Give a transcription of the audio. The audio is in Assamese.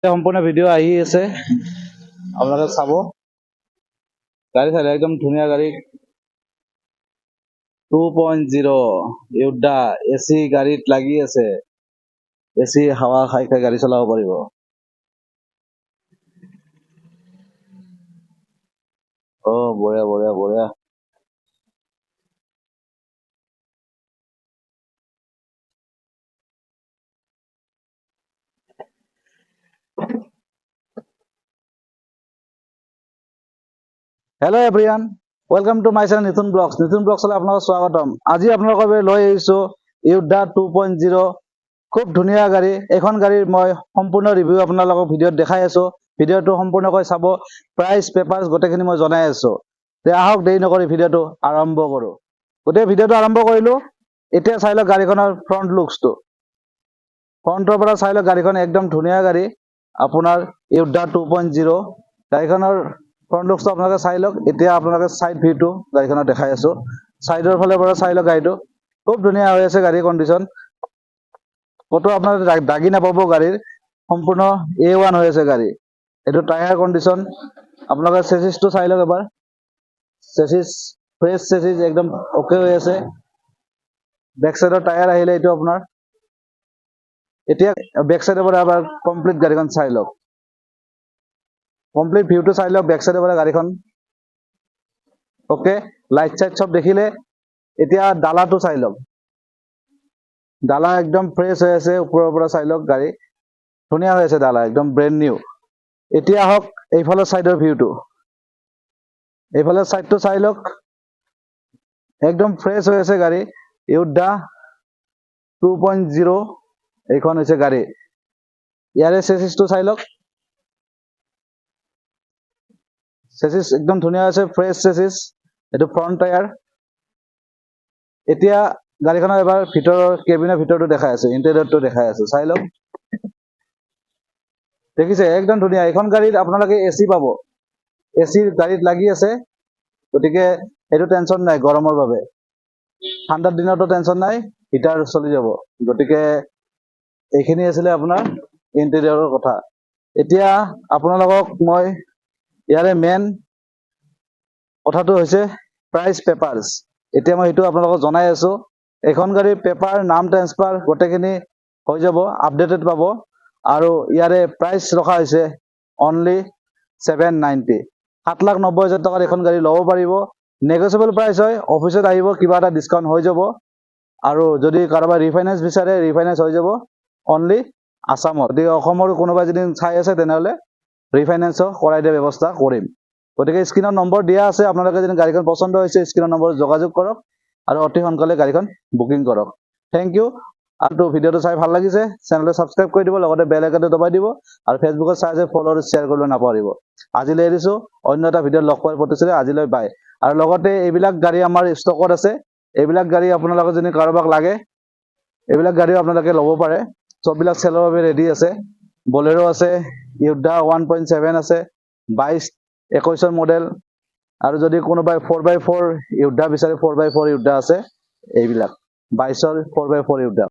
সম্পূৰ্ণ ভিডিঅ' আহি আছে, আপোনালোকে চাব। গাড়ী চালে একদম ধুনীয়া গাড়ী 2.0 ইউডা এচি গাড়ীত লাগি আছে। এচি হাৱা খাই খাই গাড়ী চলাব পাৰিব। বঢ়িয়া বঢ়িয়া বঢ়িয়া। Hello' everyone, welcome to my channel Nitun blogs. Nitun ব্লগছলৈ আপোনালোকক স্বাগতম। আজি আপোনালোকৰ বাবে লৈ আহিছোঁ ইউডা 2.0। খুব ধুনীয়া গাড়ী। এইখন গাড়ীৰ মই সম্পূৰ্ণ ৰিভিউ আপোনালোকক ভিডিঅ'ত দেখাই আছোঁ। ভিডিঅ'টো সম্পূৰ্ণকৈ চাব। প্ৰাইচ পেপাৰ্ছ গোটেইখিনি মই জনাই আছোঁ। তে আহক দেৰি নকৰি ভিডিঅ'টো আৰম্ভ কৰোঁ। গোটেই ভিডিঅ'টো আৰম্ভ কৰিলোঁ। এতিয়া চাই লওক গাড়ীখনৰ ফ্ৰণ্ট লুকছটো। ফ্ৰণ্টৰ পৰা চাই লওক গাড়ীখন একদম ধুনীয়া গাড়ী। আপোনাৰ ইউডা 2.0 গাড়ীখনৰ ফ্ৰণ্ট লুকছটো আপোনালোকে চাই লওক। এতিয়া আপোনালোকে চাইড ভিউটো গাড়ীখনত দেখাই আছোঁ। চাইডৰ ফালৰ পৰা চাই লওক গাড়ীটো। খুব ধুনীয়া হৈ আছে গাড়ীৰ কণ্ডিশ্যন। ক'তো আপোনালোকে দাগি নাপাব গাড়ীৰ। সম্পূৰ্ণ A1 হৈ আছে গাড়ী। এইটো টায়াৰ কণ্ডিশ্যন। আপোনালোকে চেচিছটো চাই লওক এবাৰ। চেচিছ ফ্ৰেছ চেচিছ একদম অ'কে হৈ আছে। বেক চাইডৰ টায়াৰ আহিলে এইটো আপোনাৰ। এতিয়া বেক চাইডৰ পৰা এবাৰ কমপ্লিট গাড়ীখন চাই লওক। কমপ্লিট ভিউটো চাই লওক বেক চাইডৰ পৰা গাড়ীখন। অ'কে, লাইট চাইট চব দেখিলে। এতিয়া ডালাটো চাই লওক। ডালা একদম ফ্ৰেছ হৈ আছে। ওপৰৰ পৰা চাই লওক গাড়ী ধুনীয়া হৈ আছে। ডালা একদম ব্ৰেণ্ড নিউ। এতিয়া আহক এইফালৰ চাইডৰ ভিউটো। এইফালৰ চাইডটো চাই লওক। একদম ফ্ৰেছ হৈ আছে গাড়ী। ইউডা 2.0 এইখন হৈছে গাড়ী। ইয়াৰে চেচিছটো চাই লওক। চেচিছ একদম ধুনীয়া আছে, ফ্ৰেছ চেচিছ। এইটো ফ্ৰণ্ট টায়াৰ। এতিয়া গাড়ীখনৰ এবাৰ ভিতৰৰ কেবিনৰ ভিতৰটো দেখাই আছোঁ, ইণ্টেৰিয়ৰটো দেখাই আছোঁ। চাই লওক। দেখিছে একদম ধুনীয়া। এইখন গাড়ীত আপোনালোকে এচি পাব। এচি গাড়ীত লাগি আছে, গতিকে সেইটো টেনশ্যন নাই গৰমৰ বাবে। ঠাণ্ডাৰ দিনতো টেনশ্যন নাই, হিটাৰ চলি যাব। গতিকে এইখিনি আছিলে আপোনাৰ ইণ্টেৰিয়ৰৰ কথা। এতিয়া আপোনালোকক মই ইয়াৰে মেইন কথাটো হৈছে প্ৰাইচ পেপাৰ্ছ। এতিয়া মই সেইটো আপোনালোকক জনাই আছোঁ। এইখন গাড়ীৰ পেপাৰ, নাম ট্ৰেন্সফাৰ গোটেইখিনি হৈ যাব, আপডেটেড পাব। আৰু ইয়াৰে প্ৰাইচ ৰখা হৈছে অনলি 790। 7,90,000 টকাত এখন গাড়ী ল'ব পাৰিব। নেগচিয়েবল প্ৰাইচ হয়। অফিচত আহিব, কিবা এটা ডিছকাউণ্ট হৈ যাব। আৰু যদি কাৰোবাৰ ৰিফাইনেন্স বিচাৰে, ৰিফাইনেন্স হৈ যাব অনলি আছামত। গতিকে অসমৰ কোনোবাই যদি চাই আছে তেনেহ'লে ৰিফাইনেন্সো কৰাই দিয়া ব্যৱস্থা কৰিম। গতিকে স্ক্ৰীণত নম্বৰ দিয়া আছে। আপোনালোকে যদি গাড়ীখন পচন্দ হৈছে স্ক্ৰীণৰ নম্বৰত যোগাযোগ কৰক আৰু অতি সোনকালে গাড়ীখন বুকিং কৰক। Thank you. আৰু ভিডিঅ'টো চাই ভাল লাগিছে, চেনেলটো ছাবস্ক্ৰাইব কৰি দিব, লগতে বেল আইকনটো দবাই দিব। আৰু ফেচবুকত চাই যে ফ'ল' আৰু শ্বেয়াৰ কৰিবলৈ নাপাহৰিব। আজিলৈ এৰিছোঁ। অন্য এটা ভিডিঅ'ত লগ পোৱাৰ প্ৰতিশ্ৰুতি। আজিলৈ বাই। আৰু লগতে এইবিলাক গাড়ী আমাৰ ষ্টকত আছে। এইবিলাক গাড়ী আপোনালোকে যদি কাৰোবাক লাগে, এইবিলাক গাড়ীও আপোনালোকে ল'ব পাৰে। চববিলাক চেলৰ বাবে ৰেডি আছে। বলেৰো আছে, ইউডা 1.7 আছে, 22-21 মডেল। আৰু যদি কোনোবাই 4x4 ইউডা বিচাৰে, 4x4 ইউডা আছে। এইবিলাক 22ৰ 4x4 ইউডা।